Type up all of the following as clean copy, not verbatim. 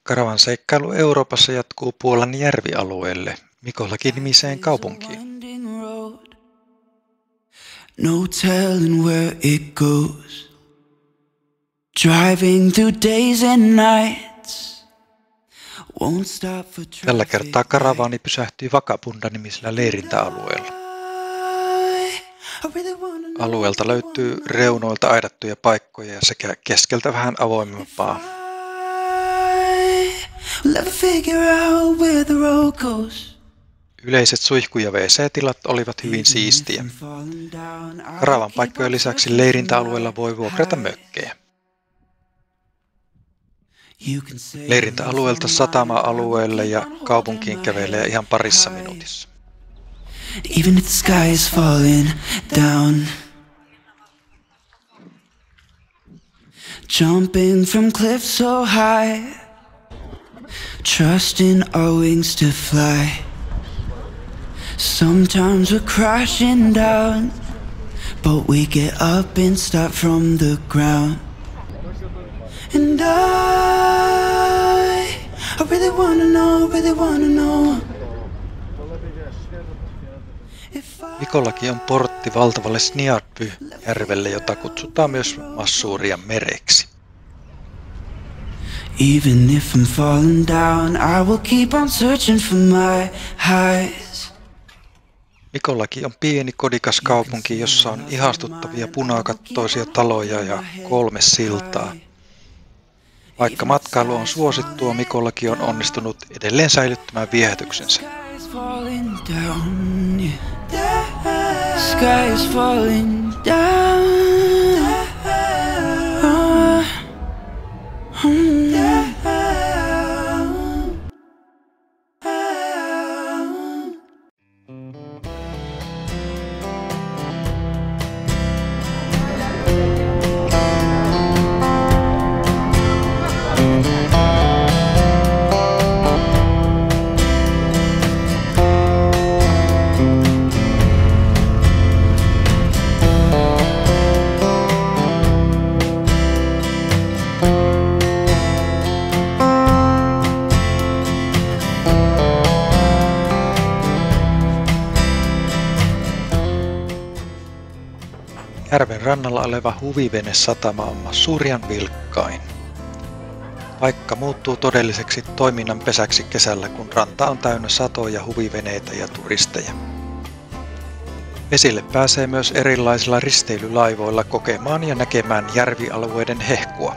Caravan seikkailu Euroopassa jatkuu Puolan järvialueelle Mikolajki-nimiseen kaupunkiin. No telling where it goes. Driving through days and nights. Won't stop for traffic. Tällä kertaa karavaani pysähtyi Vakapunda-nimisellä leirintäalueella. Alueelta löytyy reunoilta aidattuja paikkoja sekä keskeltä vähän avoimempaa. Yleiset suihku- ja WC-tilat olivat hyvin siistiä. Karavan paikkojen lisäksi leirintäalueella voi vuokrata mökkejä. Leirintäalueelta satama-alueelle ja kaupunkiin kävelee ihan parissa minuutissa. Even if the sky is falling down, jumping from cliffs so high, trusting our wings to fly. Sometimes we're crashing down, but we get up and start from the ground. And I really wanna know. Mikolajki on portti valtavalle Sniadby-järvelle, jota kutsutaan myös Massuurian mereksi. Even if I'm falling down, I will keep on searching for my highs. Mikolajki on pieni kodikas kaupunki, jossa on ihastuttavia punakattoisia taloja ja 3 siltaa. Vaikka matkailu on suosittua, Mikolajki on onnistunut edelleen säilyttämään viehätyksensä. Sky is falling down. Järven rannalla oleva Huvivenesatama on Massuurian vilkkain. Paikka muuttuu todelliseksi toiminnan pesäksi kesällä, kun ranta on täynnä satoja huviveneitä ja turisteja. Vesille pääsee myös erilaisilla risteilylaivoilla kokemaan ja näkemään järvialueiden hehkua.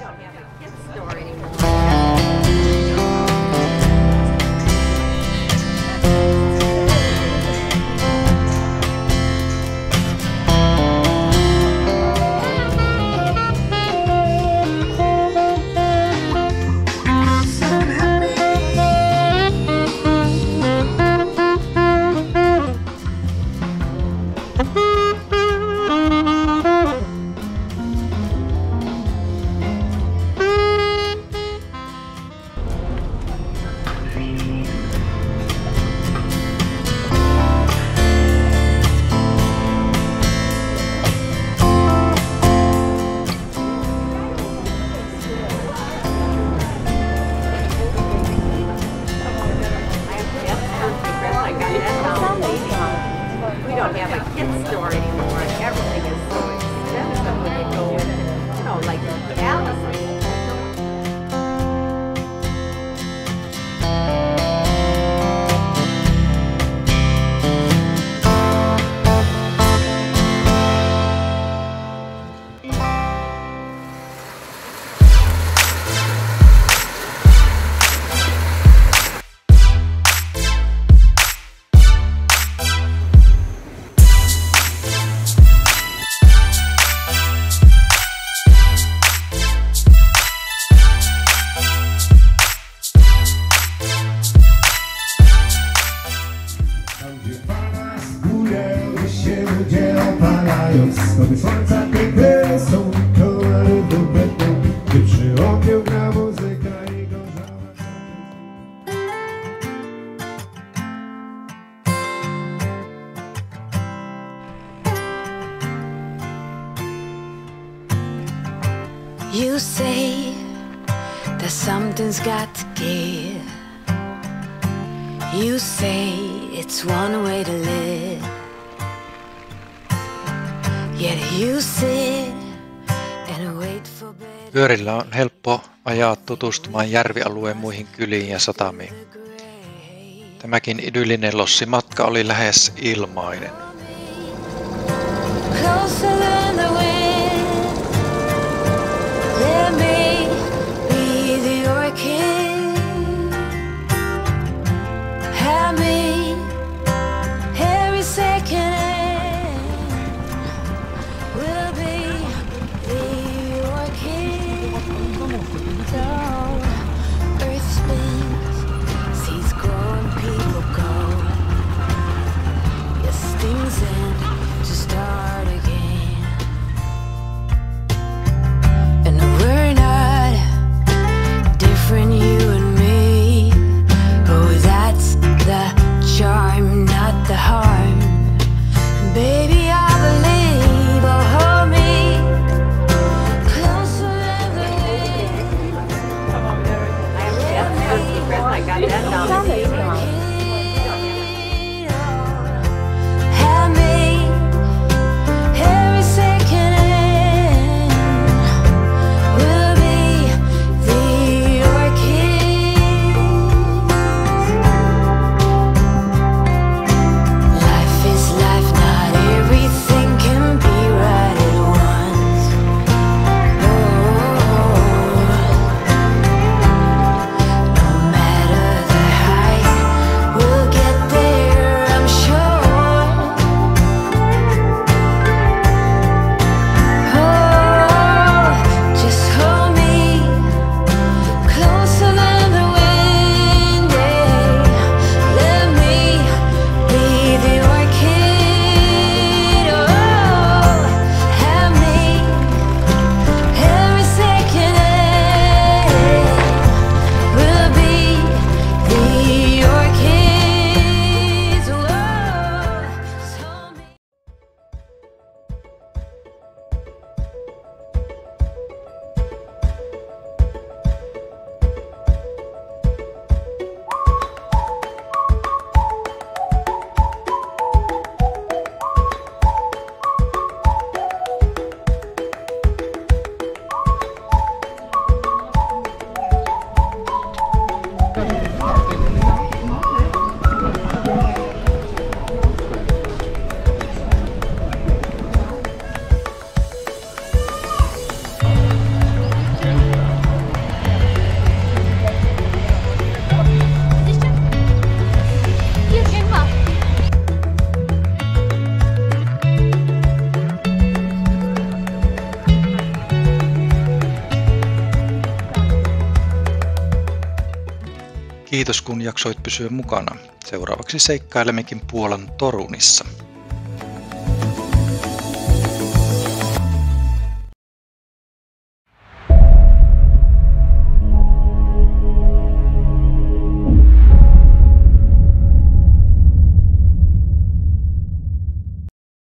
You say the something's got to give. You say it's one way to live, yet you sit and wait for better. Pyörillä on helppo ajaa tutustumaan järvialueen muihin kyliin ja satamiin. Tämäkin idyllinen lossimatka oli lähes ilmainen. Closer than the wind, let me be the orchid. Have me every second, will be the orchid. So earth spins, seeds grow and people go. Yes, things end to start again. And we're not different, you and me. Oh, that's the charm, not the harm. Baby, I believe, oh, hold me closer than the wind. I got that down. Have me every second, will be the orchid. Life is life, not everything can be right at once. No matter the height, we'll get there, I'm sure. Oh, just hold me closer than the wind. Let me be the orchid. Oh, have me every second, will be the orchids. Oh, just hold me. Kiitos kun jaksoit pysyä mukana. Seuraavaksi seikkailemmekin Puolan Torunissa.